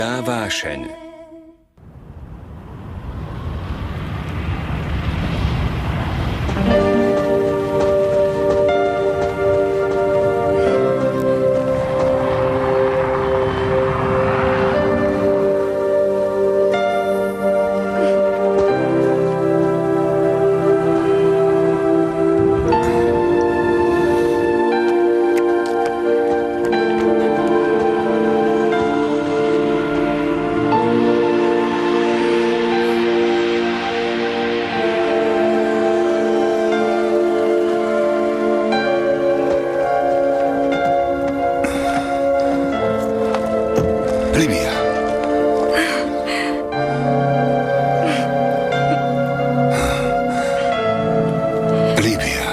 vášeň. Libia. Libia.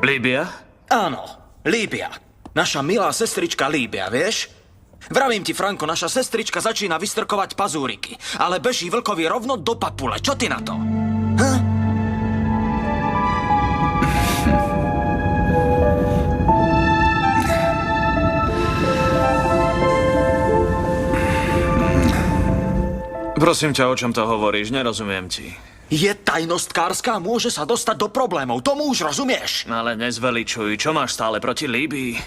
Líbia? Áno, Líbia. Naša milá sestrička Líbia, vieš? Vravím ti, Franko, naša sestrička začína vystrkovať pazúriky, ale beží vlkovi rovno do papule. Čo ty na to? Prosím ťa, o čom to hovoríš? Nerozumiem ti. Je tajnostkárska a môže sa dostať do problémov. Tomu už rozumieš? Ale nezveličuj. Čo máš stále proti Líbii?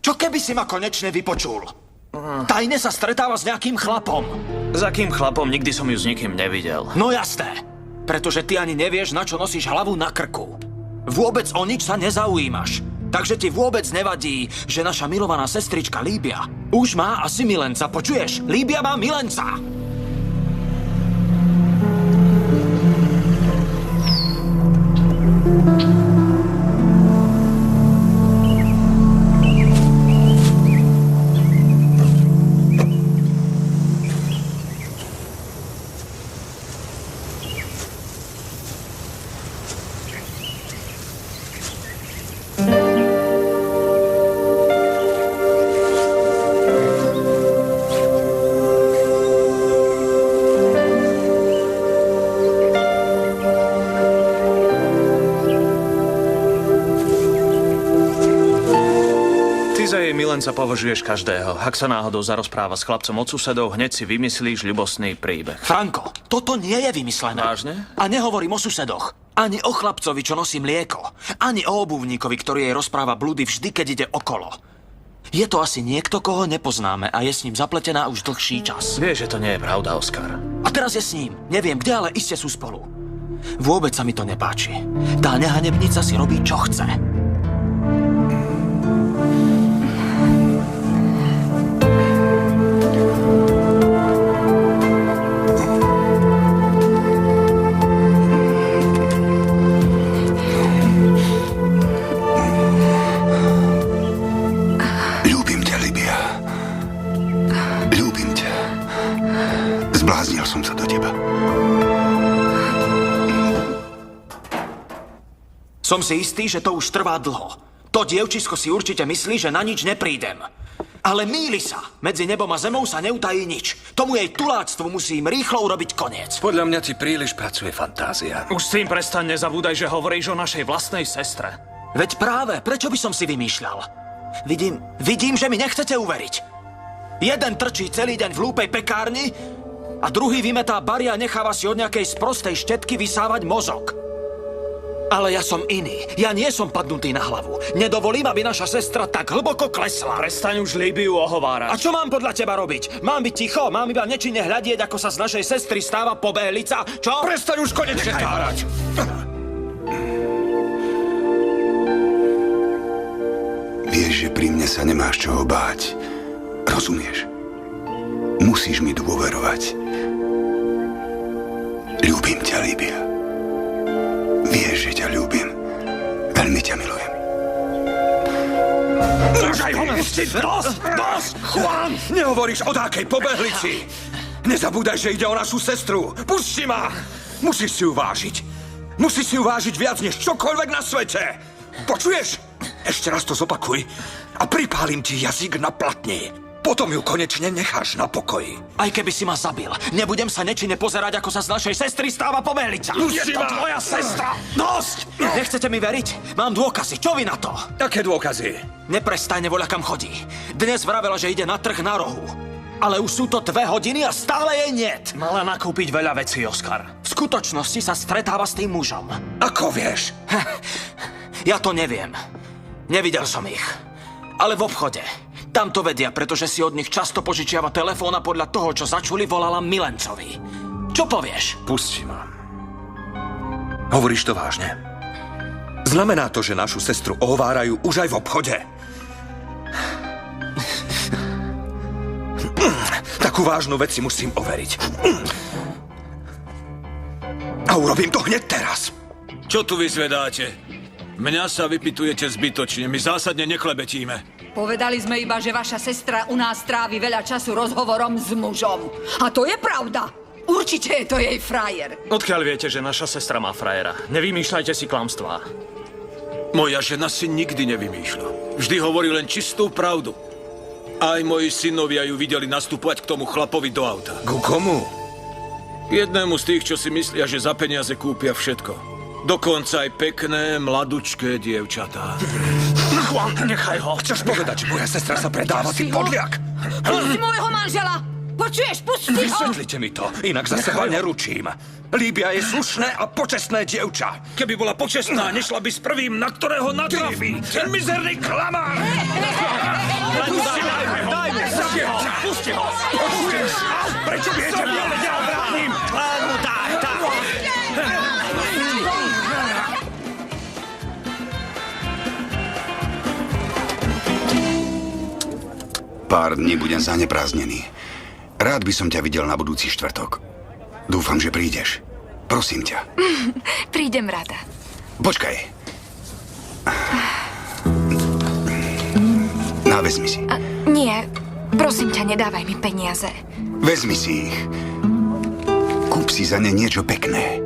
Čo keby si ma konečne vypočul? Tajne sa stretáva s nejakým chlapom. S akým chlapom? Nikdy som ju s nikým nevidel. No jasné. Pretože ty ani nevieš, na čo nosíš hlavu na krku. Vôbec o nič sa nezaujímaš. Takže ti vôbec nevadí, že naša milovaná sestrička Líbia už má asi milenca. Počuješ? Líbia má milenca. Za jej milenca považuješ každého. Ak sa náhodou zarozpráva s chlapcom od susedov, hneď si vymyslíš ľubostný príbeh. Franko, toto nie je vymyslené. Vážne? A nehovorím o susedoch. Ani o chlapcovi, čo nosí mlieko. Ani o obuvníkovi, ktorý jej rozpráva blúdy vždy, keď ide okolo. Je to asi niekto, koho nepoznáme a je s ním zapletená už dlhší čas. Vieš, že to nie je pravda, Oskar. A teraz je s ním. Neviem kde, ale iste sú spolu. Vôbec sa mi to nepáči. Tá nehanebnica si robí, čo chce. Zbláznil som sa do teba. Som si istý, že to už trvá dlho. To dievčisko si určite myslí, že na nič neprídem. Ale mýli sa. Medzi nebom a zemou sa neutají nič. Tomu jej tuláctvu musím rýchlo urobiť koniec. Podľa mňa ti príliš pracuje fantázia. Už s tým prestaň, nezabúdaj, že hovoríš o našej vlastnej sestre. Veď práve, prečo by som si vymýšľal? Vidím, že mi nechcete uveriť. Jeden trčí celý deň v hlúpej pekárni a druhý vymetá bary a necháva si od nejakej sprostej štetky vysávať mozog. Ale ja som iný. Ja nie som padnutý na hlavu. Nedovolím, aby naša sestra tak hlboko klesla. Prestaň už Líbiu ohovárať. A čo mám podľa teba robiť? Mám byť ticho? Mám iba nečinne hľadieť, ako sa z našej sestry stáva pobehlica? Čo? Prestaň už konečne tvárať! Vieš, že pri mne sa nemáš čoho báť. Rozumieš? Musíš mi dôverovať. Ľúbim ťa, Líbia. Vieš, že ťa ľúbim. Veľmi ťa milujem. Držaj ho, pustiť! Dosť! Juan! Nehovoríš o dákej pobehlici! Nezabúdaj, že ide o našu sestru! Pusti ma! Musíš si ju vážiť. Musíš si ju vážiť viac než čokoľvek na svete! Počuješ? Ešte raz to zopakuj a pripálim ti jazyk na platni. Potom ju konečne necháš na pokoji. Aj keby si ma zabil, nebudem sa nečine pozerať, ako sa z našej sestry stáva pobehlica. Je to tvoja sestra! Dosť! Nechcete mi veriť? Mám dôkazy, čo vy na to? Aké dôkazy? Neprestajne voľa kam chodí. Dnes vravela, že ide na trh na rohu. Ale už sú to 2 hodiny a stále jej niet. Mala nakúpiť veľa vecí, Oskar. V skutočnosti sa stretáva s tým mužom. Ako vieš? Ja to neviem. Nevidel som ich. Ale v obchode. Tam to vedia, pretože si od nich často požičiava telefón a podľa toho, čo začuli, volala milencovi. Čo povieš? Pusti ma. Hovoríš to vážne? Znamená to, že našu sestru ohovárajú už aj v obchode? Takú vážnu vec si musím overiť. A urobím to hneď teraz. Čo tu vyzvedáte? Mňa sa vypitujete zbytočne, my zásadne neklebetíme. Povedali sme iba, že vaša sestra u nás trávi veľa času rozhovorom s mužom. A to je pravda. Určite je to jej frajer. Odkiaľ viete, že naša sestra má frajera? Nevymýšľajte si klamstvá. Moja žena si nikdy nevymýšľa. Vždy hovorí len čistú pravdu. Aj moji synovia ju videli nastupovať k tomu chlapovi do auta. Ku komu? Jednému z tých, čo si myslia, že za peniaze kúpia všetko. Dokonca aj pekné, mladučké dievčatá. Juan, nechaj ho. Chceš povedať, že moja sestra sa predáva, ty podliak? Pusti môjho manžela! Počuješ, pusti ho! Vysvetlite mi to, inak za seba neručím. Líbia je slušné a počestné dievča. Keby bola počestná, nešla by s prvým, na ktorého natrafí. Ten mizerný klamár! Pusti ho! Prečo viete, ja obránim? Pár dní budem zaneprázdnený. Rád by som ťa videl na budúci štvrtok. Dúfam, že prídeš. Prosím ťa. Prídem rada. Počkaj. Vezmi si. Nie, prosím ťa, nedávaj mi peniaze. Vezmi si ich. Kúp si za ne niečo pekné.